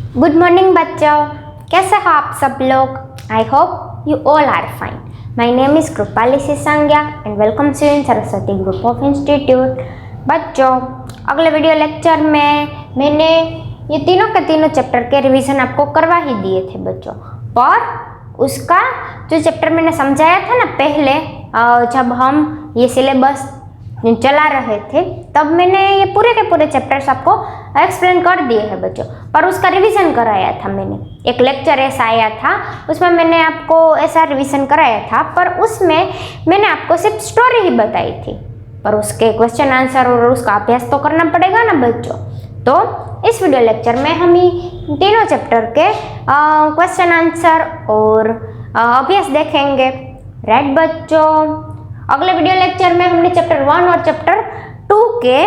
Good morning बच्चों, कैसे हो आप सब लोग? I hope you all are fine. My name is Kripali Sisangiya and welcome to in Saraswati group of institute. बच्चों, अगले वीडियो लेक्चर में मैंने ये तीनों के तीनों चैप्टर के रिवीजन आपको करवा ही दिए थे बच्चों, पर उसका जो चैप्टर मैंने समझाया था ना पहले, जब हम ये सिलेबस चला रहे थे तब मैंने ये पूरे के पूरे चैप्टर्स आपको एक्सप्लेन कर दिए हैं बच्चों, पर उसका रिवीजन कराया था मैंने। एक लेक्चर ऐसा आया था, उसमें मैंने आपको ऐसा रिवीजन कराया था, पर उसमें मैंने आपको सिर्फ स्टोरी ही बताई थी, पर उसके क्वेश्चन आंसर और उसका अभ्यास तो करना पड़ेगा ना बच्चों। तो इस वीडियो लेक्चर में हम ही तीनों चैप्टर के क्वेश्चन आंसर और अभ्यास देखेंगे, राइट बच्चों। अगले वीडियो लेक्चर में हमने चैप्टर 1 और चैप्टर 2 के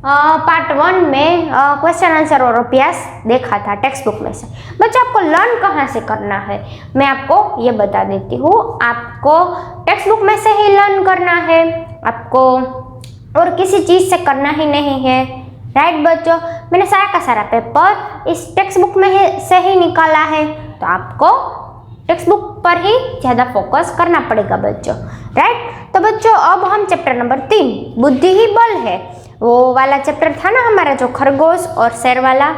पार्ट 1 में क्वेश्चन आंसर और अभ्यास देखा था टेक्स्ट बुक में से। बच्चों, आपको लर्न कहाँ से करना है मैं आपको ये बता देती हूँ। आपको टेक्स्ट बुक में से ही लर्न करना है, आपको और किसी चीज़ से करना ही नहीं है, राइट बच्चों। मैंने सारा का सारा पेपर इस टेक्स्ट बुक में से ही निकाला है, तो आपको टेक्स्ट बुक पर ही ज़्यादा फोकस करना पड़ेगा बच्चों, राइट। तो बच्चों, अब हम चैप्टर नंबर 3 बुद्धि ही बल है, वो वाला चैप्टर था ना हमारा जो खरगोश और शेर वाला,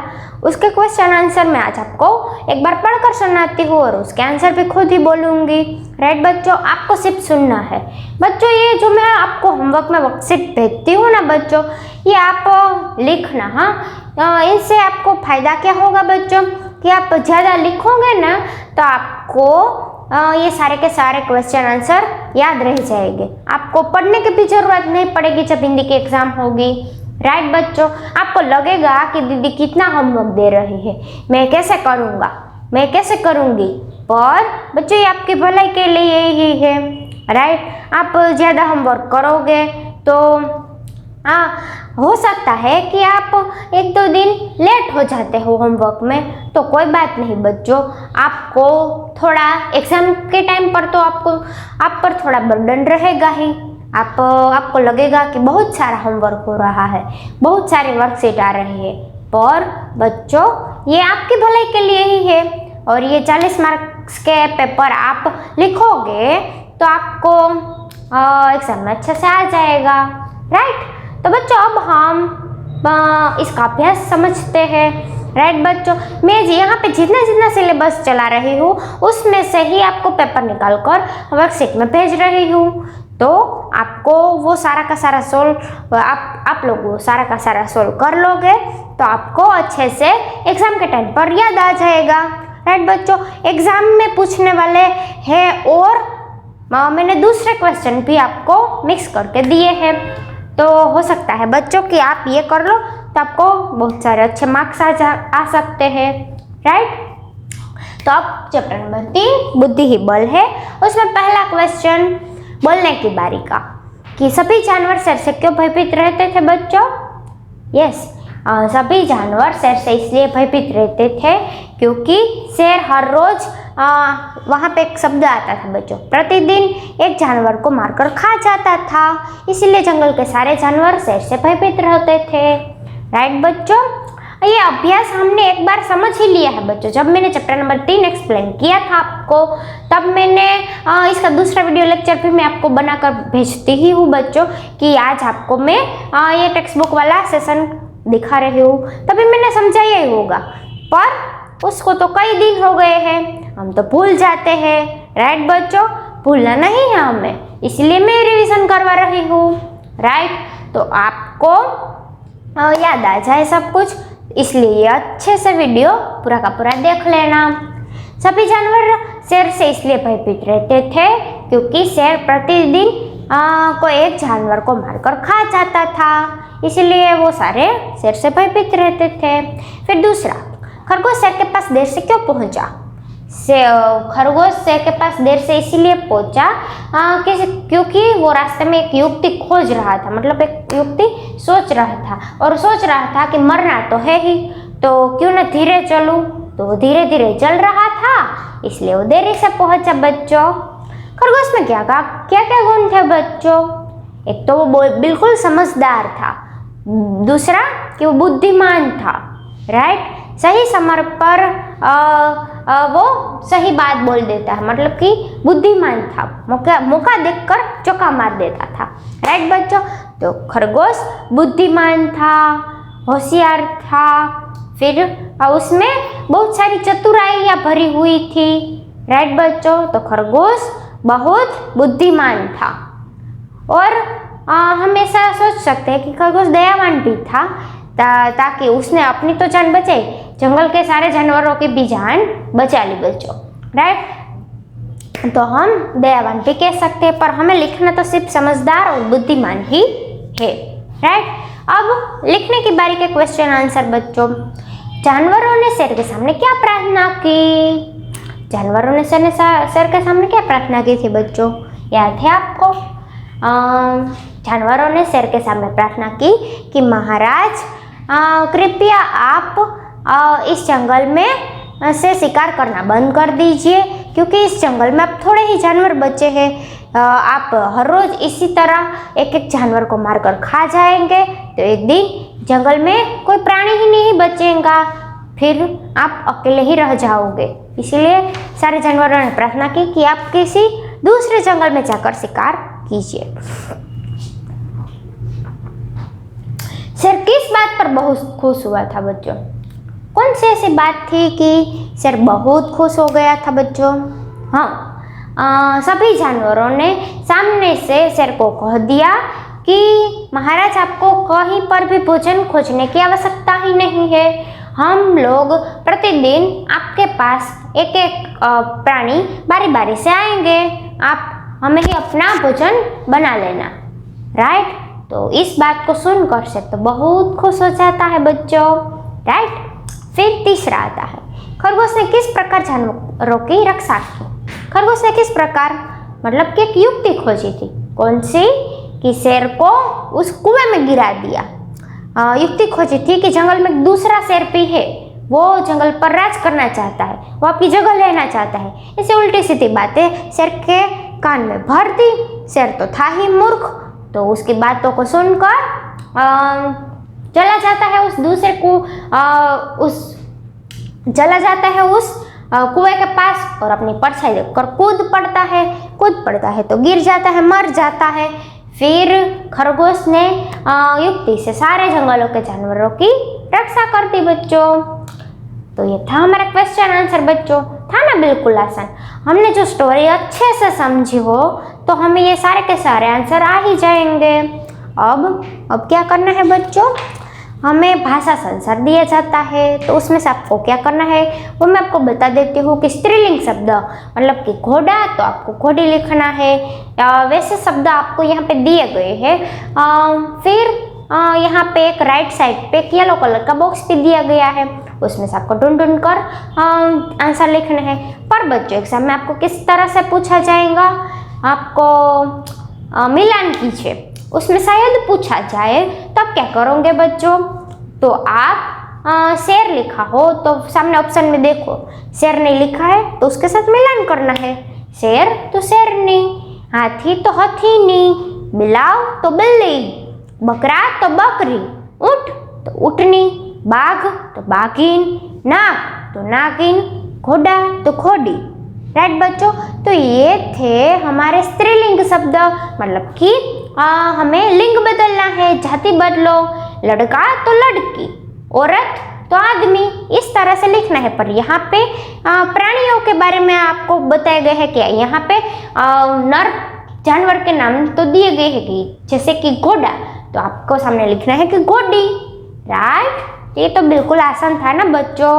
उसके क्वेश्चन आंसर मैं आज आपको एक बार पढ़कर सुनाती हूँ और उसके आंसर भी खुद ही बोलूँगी, राइट बच्चों। आपको सिर्फ सुनना है बच्चों। ये जो मैं आपको होमवर्क में वर्कशीट भेजती हूँ ना बच्चों, ये आप लिखना। हाँ, इससे आपको फ़ायदा क्या होगा बच्चों कि आप ज़्यादा लिखोगे ना तो आपको ये सारे के सारे क्वेश्चन आंसर याद रह जाएंगे, आपको पढ़ने की भी जरूरत नहीं पड़ेगी जब हिंदी की एग्जाम होगी, राइट बच्चों। आपको लगेगा कि दीदी कितना होमवर्क दे रही है, मैं कैसे करूँगा, मैं कैसे करूँगी, पर बच्चों ये आपकी भलाई के लिए ही है, राइट। आप ज़्यादा होमवर्क करोगे तो हो सकता है कि आप 1-2 दिन लेट हो जाते हो होमवर्क में, तो कोई बात नहीं बच्चों। आपको थोड़ा एग्ज़ाम के टाइम पर तो आप पर थोड़ा बर्डन रहेगा ही, आपको लगेगा कि बहुत सारा होमवर्क हो रहा है, बहुत सारे वर्कशीट आ रही है, पर बच्चों ये आपकी भलाई के लिए ही है। और ये 40 मार्क्स के पेपर आप लिखोगे तो आपको एग्ज़ाम में अच्छे से आ जाएगा, राइट। तो बच्चों, अब हम इसका अभ्यास समझते हैं, राइट बच्चों। मैं यहाँ पे जितना सिलेबस चला रही हूँ उसमें से ही आपको पेपर निकाल कर वर्कशीट में भेज रही हूँ, तो आपको वो सारा का सारा सोल्व आप लोग वो सारा का सारा सोल्व कर लोगे तो आपको अच्छे से एग्ज़ाम के टाइम पर याद आ जाएगा, राइट बच्चों। एग्ज़ाम में पूछने वाले हैं और मैंने दूसरे क्वेश्चन भी आपको मिक्स करके दिए हैं, तो हो सकता है बच्चों कि आप ये कर लो तो आपको बहुत सारे अच्छे मार्क्स आ सकते हैं, राइट। तो अब चैप्टर नंबर 3 बुद्धि ही बल है, उसमें पहला क्वेश्चन बोलने की बारी का कि सभी जानवर शेर से क्यों भयभीत रहते थे बच्चों? यस, सभी जानवर शेर से इसलिए भयभीत रहते थे क्योंकि शेर हर रोज वहाँ पे एक शब्द आता था बच्चों, प्रतिदिन एक जानवर को मारकर खा जाता था, इसीलिए जंगल के सारे जानवर शेर से भयभीत रहते थे, राइट बच्चों। ये अभ्यास हमने एक बार समझ ही लिया है बच्चों। जब मैंने चैप्टर नंबर 3 एक्सप्लेन किया था आपको, तब मैंने इसका दूसरा वीडियो लेक्चर भी मैं आपको बनाकर भेजती ही हूँ बच्चों कि आज आपको मैं ये टेक्स्ट बुक वाला सेशन दिखा रही हूँ, तभी मैंने समझाया ही होगा, पर उसको तो कई दिन हो गए हैं, हम तो भूल जाते हैं, राइट बच्चों। भूलना नहीं है हमें, इसलिए मैं रिवीजन करवा रही हूँ, राइट। तो आपको याद आ जाए सब कुछ, इसलिए अच्छे से वीडियो पूरा का पूरा देख लेना। सभी जानवर शेर से इसलिए भयभीत रहते थे क्योंकि शेर प्रतिदिन कोई एक जानवर को मारकर खा जाता था, इसलिए वो सारे शेर से भयभीत रहते थे। फिर दूसरा, खरगोश शेर के पास देर से क्यों पहुंचा? खरगोश शेर के पास देर से इसीलिए पहुंचा क्योंकि वो रास्ते में एक युक्ति खोज रहा था, मतलब एक युक्ति सोच रहा था और सोच रहा था कि मरना तो है ही, तो क्यों न धीरे चलूं, तो वो धीरे धीरे चल रहा था, इसलिए वो देरी से पहुंचा बच्चों। खरगोश में क्या क्या गुण थे बच्चों? एक तो वो बिल्कुल समझदार था, दूसरा कि वो बुद्धिमान था, राइट। सही समय पर वो सही बात बोल देता है, मतलब कि बुद्धिमान था, मौका देखकर चौका मार देता था। राइट बच्चों, तो खरगोश बुद्धिमान था, होशियार था, फिर उसमें बहुत सारी चतुराइयाँ भरी हुई थी। राइट बच्चों, तो खरगोश बहुत बुद्धिमान था। और हम ऐसा सोच सकते हैं कि खरगोश दयावान भी था, ताकि उसने अपनी तो जान बचाई, जंगल के सारे जानवरों की भी जान बचा ली बच्चों। राइट, तो हम दयावान भी कह सकते हैं, पर हमें लिखना तो सिर्फ समझदार और बुद्धिमान ही है। राइट, अब लिखने की बारी के क्वेश्चन आंसर बच्चों। जानवरों ने शेर के सामने क्या प्रार्थना की? जानवरों ने शेर के सामने क्या प्रार्थना की थी बच्चों, याद है आपको? जानवरों ने शेर के सामने प्रार्थना की कि महाराज कृपया आप इस जंगल में से शिकार करना बंद कर दीजिए, क्योंकि इस जंगल में अब थोड़े ही जानवर बचे हैं। आप हर रोज इसी तरह एक एक जानवर को मारकर खा जाएंगे तो एक दिन जंगल में कोई प्राणी ही नहीं बचेगा, फिर आप अकेले ही रह जाओगे। इसीलिए सारे जानवरों ने प्रार्थना की कि आप किसी दूसरे जंगल में जाकर शिकार कीजिए। शेर किस बात पर बहुत खुश हुआ था बच्चों? कौन सी ऐसी बात थी कि शेर बहुत खुश हो गया था बच्चों? हाँ, सभी जानवरों ने सामने से शेर को कह दिया कि महाराज आपको कहीं पर भी भोजन खोजने की आवश्यकता ही नहीं है, हम लोग प्रतिदिन आपके पास एक एक प्राणी बारी बारी से आएंगे, आप हमें ही अपना भोजन बना लेना। राइट, तो इस बात को सुनकर शेर तो बहुत खुश हो जाता है बच्चों। राइट, फिर तीसरा आता है, खरगोश ने किस प्रकार जानवरों की रक्षा की? खरगोश ने किस प्रकार, मतलब कि एक युक्ति खोजी थी। कौन सी? कि शेर को उस कुएं में गिरा दिया। युक्ति खोजी थी कि जंगल में दूसरा शेर भी है, वो जंगल पर राज करना चाहता है, वो आपकी जगह लेना चाहता है। ऐसे उल्टी सीधी बातें शेर के कान में भर दी। शेर तो था ही मूर्ख, तो उसकी बातों को सुनकर चला जाता है उस दूसरे कुएं के पास और अपनी परछाई देखकर कूद पड़ता है तो गिर जाता है, मर जाता है। फिर खरगोश ने युक्ति से सारे जंगलों के जानवरों की रक्षा कर दी बच्चों। तो ये था हमारा क्वेश्चन आंसर बच्चों। था ना बिल्कुल आसान। हमने जो स्टोरी अच्छे से समझी हो तो हमें ये सारे के सारे आंसर आ ही जाएंगे। अब क्या करना है बच्चों? हमें भाषा संसार दिया जाता है, तो उसमें से आपको क्या करना है वो मैं आपको बता देती हूँ। कि स्त्रीलिंग शब्द मतलब कि घोड़ा, तो आपको घोड़ी लिखना है। वैसे शब्द आपको यहाँ पे दिए गए हैं। फिर यहाँ पे एक राइट साइड पे एक येलो कलर का बॉक्स भी दिया गया है, उसमें से आपको ढूंढ कर आंसर लिखना है। पर बच्चों एग्जाम में आपको किस तरह से पूछा जाएगा, आपको मिलान कीजिए, उसमें शायद पूछा जाए, तब क्या करोगे बच्चों? तो आप शेर लिखा हो तो सामने ऑप्शन में देखो, शेर नहीं लिखा है तो उसके साथ मिलान करना है। शेर तो शेरनी, हाथी तो हथीनी, बिलाव तो बिल्ली, बकरा तो बकरी, ऊंट तो ऊँटनी, बाघ तो बाघिन, नाग तो नागिन, घोड़ा तो घोड़ी। राइट बच्चों, तो ये थे हमारे स्त्रीलिंग शब्द, मतलब कि हमें लिंग बदलना है, जाति बदलो, लड़का तो लड़की, औरत तो आदमी, इस तरह से लिखना है। पर यहाँ पे प्राणियों के बारे में आपको बताया गया है कि यहाँ पे नर जानवर के नाम तो दिए गए हैं कि जैसे कि घोड़ा, तो आपको सामने लिखना है कि घोड़ी। राइट, ये तो बिल्कुल आसान था ना बच्चों।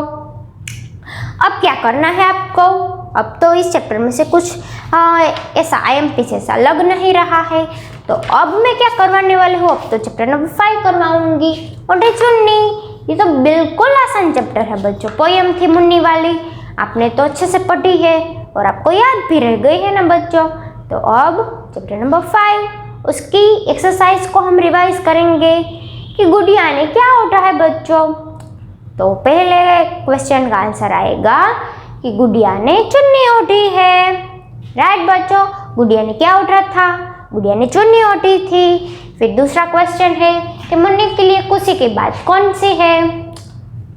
अब क्या करना है आपको? अब तो इस चैप्टर में से कुछ ऐसा IMP जैसा लग नहीं रहा है, तो अब मैं क्या करवाने वाली हूँ? अब तो चैप्टर नंबर 5 करवाऊंगी, ओढ़े चुन्नी। ये तो बिल्कुल आसान चैप्टर है बच्चों, पोयम थी मुन्नी वाली, आपने तो अच्छे से पढ़ी है और आपको याद भी रह गई है ना बच्चों। तो अब चैप्टर नंबर 5, उसकी एक्सरसाइज को हम रिवाइज करेंगे कि गुड़िया ने क्या ओढ़ा है बच्चों। तो पहले क्वेश्चन का आंसर आएगा कि गुड़िया ने चुन्नी ओढ़ी है। राइट बच्चों, गुड़िया ने क्या ओढ़ा था? गुड़िया ने चुन्नी ओढ़ी थी। फिर दूसरा क्वेश्चन है कि मुन्नी के लिए खुशी की बात कौन सी है?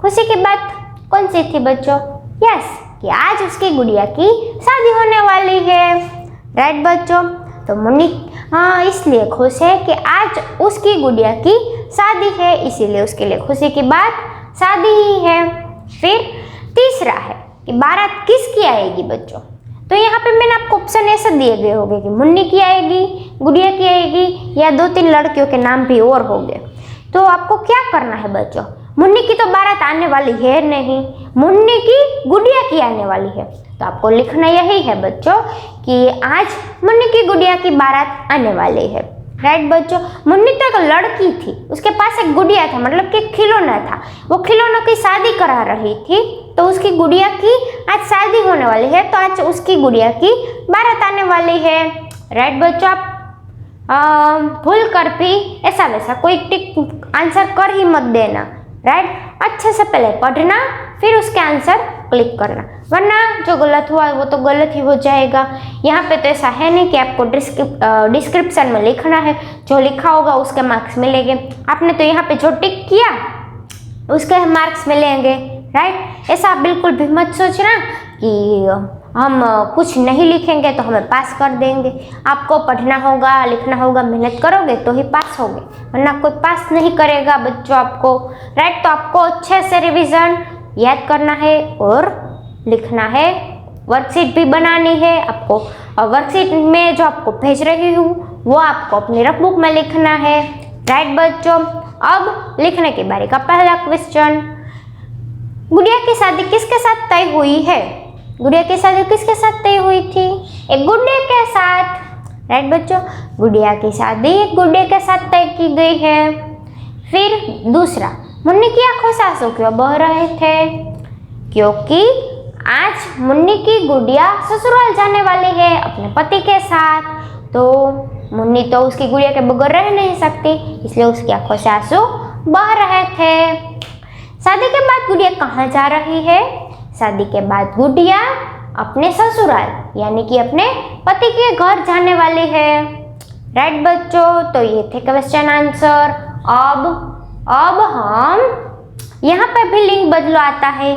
खुशी की बात कौन सी थी बच्चों? यस, कि आज उसकी गुड़िया की शादी होने वाली है। राइट बच्चों, तो मुन्नी इसलिए खुश है कि आज उसकी गुड़िया की शादी है, इसीलिए उसके लिए खुशी की बात शादी ही है। फिर तीसरा है कि बारात किसकी आएगी बच्चों? तो यहाँ पे मैंने आपको ऑप्शन ऐसे दिए गए होंगे कि मुन्नी की आएगी, गुड़िया की आएगी, या 2-3 लड़कियों के नाम भी और होंगे। तो आपको क्या करना है बच्चों? मुन्नी की तो बारात आने वाली है नहीं, मुन्नी की गुड़िया की आने वाली है। तो आपको लिखना यही है बच्चों कि आज मुन्नी की गुड़िया की बारात आने वाली है। राइट बच्चों, मुन्नी तो एक लड़की थी, उसके पास एक गुड़िया था, मतलब कि खिलौना था, वो खिलौनों की शादी करा रही थी, तो उसकी गुड़िया की आज शादी होने वाली है, तो आज उसकी गुड़िया की बारात आने वाली है। राइट बच्चों, आप भूल कर भी ऐसा वैसा कोई टिक आंसर कर ही मत देना। राइट, अच्छे से पहले पढ़ना, फिर उसके आंसर क्लिक करना, वरना जो गलत हुआ वो तो गलत ही हो जाएगा। यहाँ पे तो ऐसा है नहीं कि आपको डिस्क्रिप्शन में लिखना है, जो लिखा होगा उसके मार्क्स मिलेंगे। आपने तो यहाँ पे जो टिक किया उसके मार्क्स मिलेंगे। राइट, ऐसा आप बिल्कुल भी मत सोचना कि हम कुछ नहीं लिखेंगे तो हमें पास कर देंगे। आपको पढ़ना होगा, लिखना होगा, मेहनत करोगे तो ही पास होगे, वरना कोई पास नहीं करेगा बच्चों आपको। राइट, तो आपको अच्छे से रिवीजन याद करना है और लिखना है, वर्कशीट भी बनानी है आपको, और वर्कशीट में जो आपको भेज रही हूँ वो आपको अपनी रफ बुक में लिखना है। राइट बच्चों, अब लिखने की बारी का पहला क्वेश्चन, गुड़िया की शादी किसके साथ तय हुई है? गुड़िया की शादी किसके साथ तय हुई थी? एक गुड्डे के साथ। राइट बच्चों, गुड़िया की शादी एक गुड्डे के साथ तय की गई है। फिर दूसरा, मुन्नी की आंखों से आंसू क्यों बह रहे थे? क्योंकि आज मुन्नी की गुड़िया ससुराल जाने वाली है अपने पति के साथ, तो मुन्नी तो उसकी गुड़िया के बगैर रह नहीं सकती, इसलिए उसकी आंखों से आंसू बह रहे थे। शादी के बाद गुड़िया कहाँ जा रही है? शादी के बाद गुड़िया अपने ससुराल यानी कि अपने पति के घर जाने वाली है। राइट बच्चों, तो ये थे क्वेश्चन आंसर। अब हम यहाँ पे भी लिंक बदलो आता है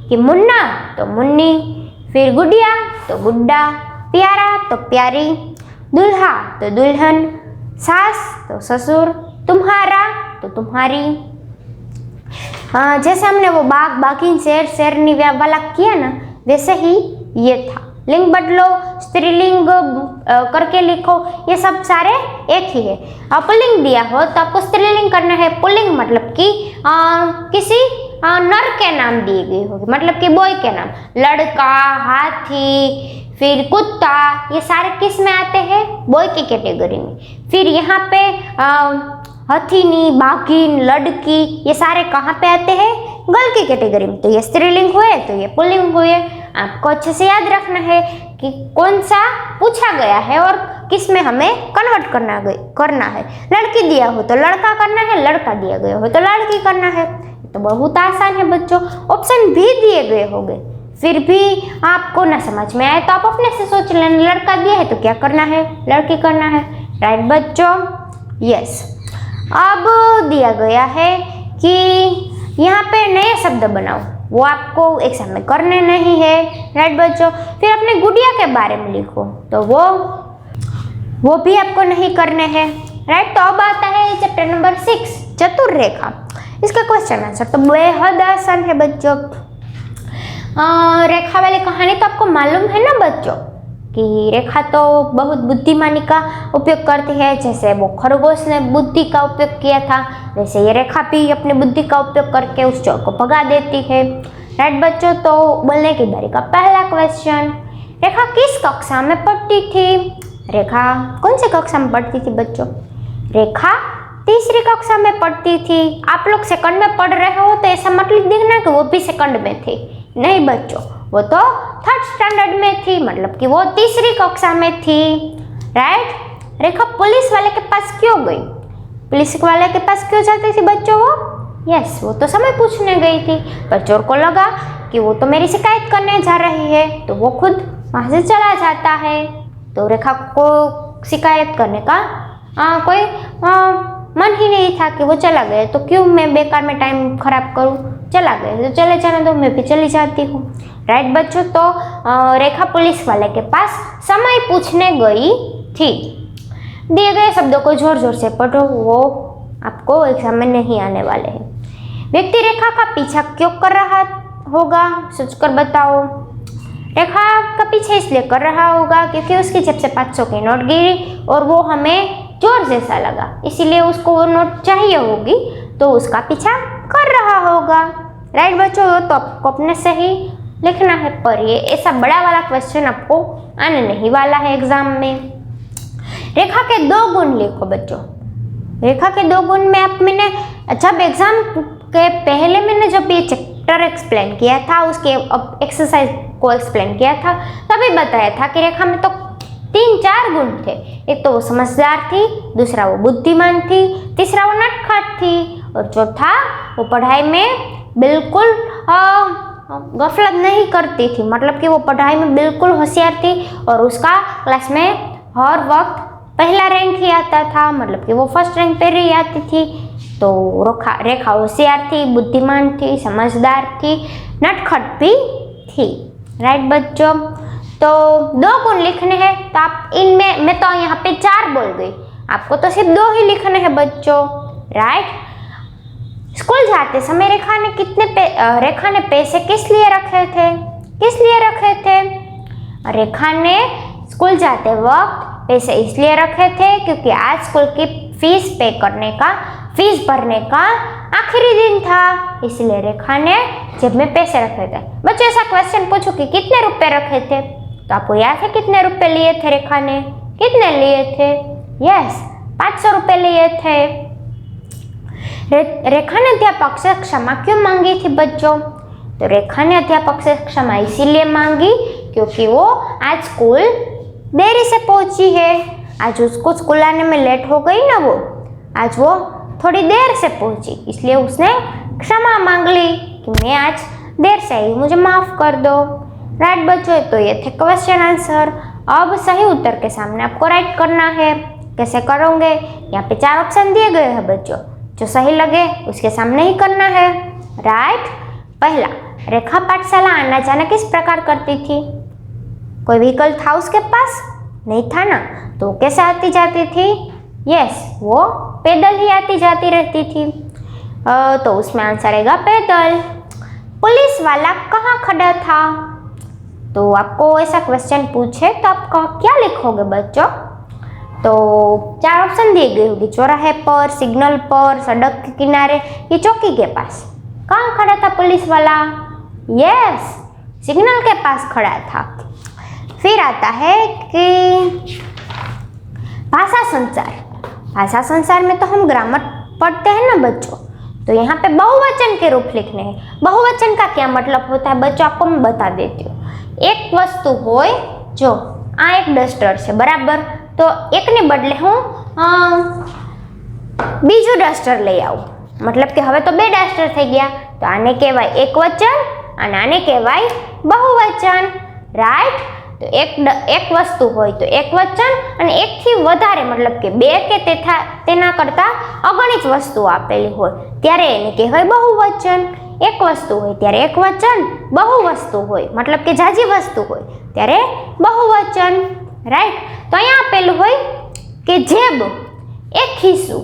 कि मुन्ना तो मुन्नी, फिर गुड़िया तो गुड्डा, प्यारा तो प्यारी, दुल्हा तो दुल्हन, सास तो ससुर, तुम्हारा तो तुम्हारी। जैसे हमने वो बाग बागिन शेर शेरनी वाला किया ना, वैसे ही ये था। लिंग बदलो, स्त्रीलिंग करके लिखो, ये सब सारे एक ही है। पुल्लिंग दिया हो तो आपको स्त्रीलिंग करना है। पुल्लिंग मतलब कि किसी नर के नाम दिए गए होगी, मतलब कि बॉय के नाम, लड़का, हाथी, फिर कुत्ता, ये सारे किस में आते हैं? बॉय की कैटेगरी में। फिर यहाँ पे हथिनी, बाघिन, लड़की, ये सारे कहाँ पे आते हैं? गर्ल की कैटेगरी में। तो ये स्त्रीलिंग हुए तो ये पुल्लिंग हुए। आपको अच्छे से याद रखना है कि कौन सा पूछा गया है और किस में हमें कन्वर्ट करना है। लड़की दिया हो तो लड़का करना है, लड़का दिया गया हो तो लड़की करना है। तो बहुत आसान है बच्चों। ऑप्शन भी दिए गए होंगे, फिर भी आपको ना समझ में आए तो आप अपने से सोच लेना, लड़का दिया है तो क्या करना है? लड़की करना है। राइट बच्चों, यस। अब दिया गया है कि यहाँ पे नए शब्द बनाओ, वो आपको एग्जाम में करने नहीं है। राइट बच्चों, फिर अपने गुड़िया के बारे में लिखो, तो वो भी आपको नहीं करने हैं। राइट, तो अब आता है चैप्टर नंबर 6, चतुर्रेखा। इसका क्वेश्चन आंसर तो बेहद आसान है बच्चों। रेखा वाली कहानी तो आपको मालूम है ना बच्चों, कि रेखा तो बहुत बुद्धिमानी का उपयोग करती है। जैसे वो खरगोश ने बुद्धि का उपयोग किया था, वैसे ये रेखा भी अपनी बुद्धि का उपयोग करके उस चोर को भगा देती है। राइट बच्चों, तो बोलने की बारी का पहला क्वेश्चन, रेखा किस कक्षा में पढ़ती थी? रेखा कौन सी कक्षा में पढ़ती थी बच्चों? रेखा तीसरी कक्षा में पढ़ती थी। आप लोग सेकंड में पढ़ रहे हो तो ऐसा मत लिख देना कि वो भी सेकंड में थी, नहीं बच्चों, वो तो थर्ड स्टैंडर्ड में थी, मतलब कि वो तीसरी कक्षा में थी। राइट, रेखा पुलिस वाले के पास क्यों गई? पुलिस वाले के पास क्यों जाती थी बच्चों वो? यस, वो तो समय पूछने गई थी, पर चोर को लगा कि वो तो मेरी शिकायत करने जा रही है, तो वो खुद वहाँ से चला जाता है। तो रेखा को शिकायत करने का कोई मन ही नहीं था कि वो चला गया, तो क्यों मैं बेकार में टाइम खराब करूँ, चला गया, तो चले जाने दो, मैं भी चली जाती हूँ। राइट बच्चों, तो रेखा पुलिस वाले के पास समय पूछने गई थी। दिए गए शब्दों को जोर जोर से पढ़ो, वो आपको एग्जाम में नहीं आने वाले हैं। व्यक्ति रेखा का पीछा क्यों कर रहा होगा, सोचकर बताओ। रेखा का पीछे इसलिए कर रहा होगा क्योंकि उसकी जेब से 500 की नोट गिरी और वो हमें चोर जैसा लगा, इसीलिए उसको वो नोट चाहिए होगी, तो उसका पीछा कर रहा होगा। राइट बच्चों, तो आपको अपने से ही लिखना है, पर ये ऐसा बड़ा वाला क्वेश्चन आपको आने नहीं वाला है एग्जाम में। रेखा के 2 गुण लिखो बच्चों। रेखा के 2 गुण में मैंने जब एग्जाम के पहले मैंने जब ये चैप्टर एक्सप्लेन किया था, उसके एक्सरसाइज को एक्सप्लेन किया था, तभी बताया था कि रेखा में तो 3-4 गुण थे। एक तो वो समझदार थी, दूसरा वो बुद्धिमान थी, तीसरा वो नटखट थी, और चौथा वो पढ़ाई में बिल्कुल गफलत नहीं करती थी, मतलब कि वो पढ़ाई में बिल्कुल होशियार थी और उसका क्लास में हर वक्त पहला रैंक ही आता था, मतलब कि वो फर्स्ट रैंक पर ही आती थी। तो रेखा होशियार थी, बुद्धिमान थी, समझदार थी, नटखट भी थी। राइट बच्चों, तो 2 गुण लिखने हैं, तो आप इनमें, मैं तो यहाँ पे 4 बोल गई, आपको तो सिर्फ 2 ही लिखने हैं बच्चों। राइट, स्कूल जाते समय रेखा ने पैसे किस लिए रखे थे? रेखा ने स्कूल जाते वक्त पैसे इसलिए रखे थे क्योंकि आज स्कूल की फीस भरने का आखिरी दिन था, इसलिए रेखा ने जेब में पैसे रखे थे। बच्चों, ऐसा क्वेश्चन पूछो कि कितने रुपए रखे थे, तो आपको याद है कितने रुपए लिए थे रेखा ने? कितने लिए थे? यस, 500 रुपए लिए थे। रेखा ने अध्यापक से क्षमा क्यों मांगी थी बच्चों? तो रेखा ने अध्यापक से क्षमा इसीलिए मांगी क्योंकि वो आज स्कूल देरी से पहुंची है। आज उसको स्कूल आने में लेट हो गई ना, आज वो थोड़ी देर से पहुंची, इसलिए उसने क्षमा मांग ली कि मैं आज देर से आई, मुझे माफ कर दो। राइट बच्चों, तो ये थे क्वेश्चन आंसर। अब सही उत्तर के सामने आपको राइट करना है। कैसे करोगे? यहाँ पे 4 ऑप्शन दिए गए हैं बच्चों, जो सही लगे उसके सामने ही करना है। राइट, पहला, रेखा पाठशाला आना जाना किस प्रकार करती थी? कोई व्हीकल था उसके पास? नहीं था ना, तो कैसे आती जाती थी? यस, वो पैदल ही आती जाती रहती थी, तो उसमें आंसर आएगा पैदल। पुलिस वाला कहाँ खड़ा था? तो आपको ऐसा क्वेश्चन पूछे तो आप क्या लिखोगे बच्चों? तो 4 ऑप्शन दिए गए होगी, चौराहे पर, सिग्नल पर, सड़क के किनारे, ये चौकी के पास। कहाँ खड़ा था पुलिस वाला? यस, सिग्नल के पास खड़ा था। फिर आता है कि भाषा संसार में तो हम ग्रामर पढ़ते हैं ना बच्चों, तो यहाँ पे बहुवचन के रूप लिखने हैं। बहुवचन का क्या मतलब होता है बच्चों, आपको मैं बता देती हूँ। एक वस्तु होय, जो आ एक डस्टर है बराबर, तो एक ने बदले हूँ बीजू डस्टर ले आऊँ, मतलब कि हवे तो 2 डस्टर થઈ ગયા, तो आने કહેવાય एक वचन અને आने કહેવાય बहुवचन। राइट, तो एक वस्तु होय तो एक वचन અને એકથી વધારે मतलब કે 2 કે તેના કરતા અગણિત વસ્તુ આપેલી હોય ત્યારે એને કહેવાય बहुवचन। एक वस्तु હોય ત્યારે એક વચન, बहु वस्तु હોય मतलब કે જાજી વસ્તુ હોય ત્યારે बहुवचन। राइट, तो અહીંયા આપેલું હોય કે જેબ એક ખિસ્સું,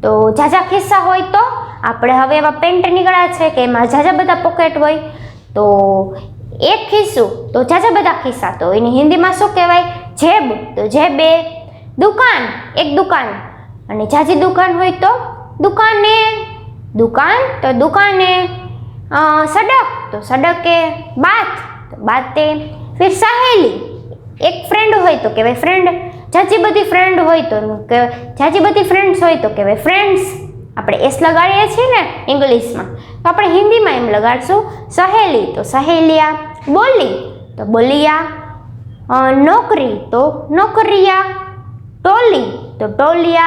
તો જાજા ખિસ્સા હોય તો આપણે હવે એવા પેન્ટ નીકળ્યા છે કે એમાં જાજા બધા પોકેટ હોય, તો एक खिस्सू तो जाजा बधा खिस्सा, तो एनी हिंदी में शू कहेवाय? जेब, तो जेबे। दुकान, एक दुकान अने जाजी दुकान होय तो दुकाने, दुकान तो दुकाने। सड़क तो सड़के। बात तो बाते। फिर सहेली, एक फ्रेंड होय तो कहेवाय फ्रेंड, जाजी बधी फ्रेंड होय तो जाजी बधी फ्रेंड्स होय तो कहेवाय फ्रेंड्स। આપણે એસ લગાડીએ છીએ ને ઇંગ્લિશમાં, તો આપણે હિન્દીમાં એમ લગાડશું સહેલી તો સહેલિયા, બોલી તો બોલિયા, નોકરી તો નોકરિયા, टोली तो टोलिया।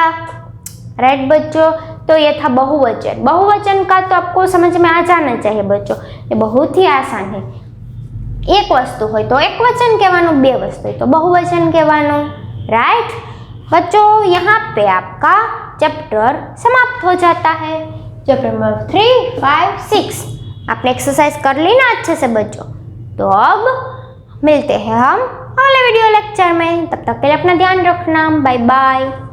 राइट बच्चों, तो ये था बहुवचन। बहुवचन का तो आपको समझ में आ जाना चाहिए बच्चों, ये बहुत ही आसान है। एक वस्तु हो तो एक वचन कहवानुं, 2 वस्तु हो तो बहुवचन कहवानुं। राइट बच्चों, यहाँ पे आपका चैप्टर समाप्त हो जाता है। चैप्टर नंबर 3, 5, 6 आपने एक्सरसाइज कर ली ना अच्छे से बच्चों? तो अब मिलते हैं हम अगले वीडियो लेक्चर में। तब तक के लिए अपना ध्यान रखना। Bye bye.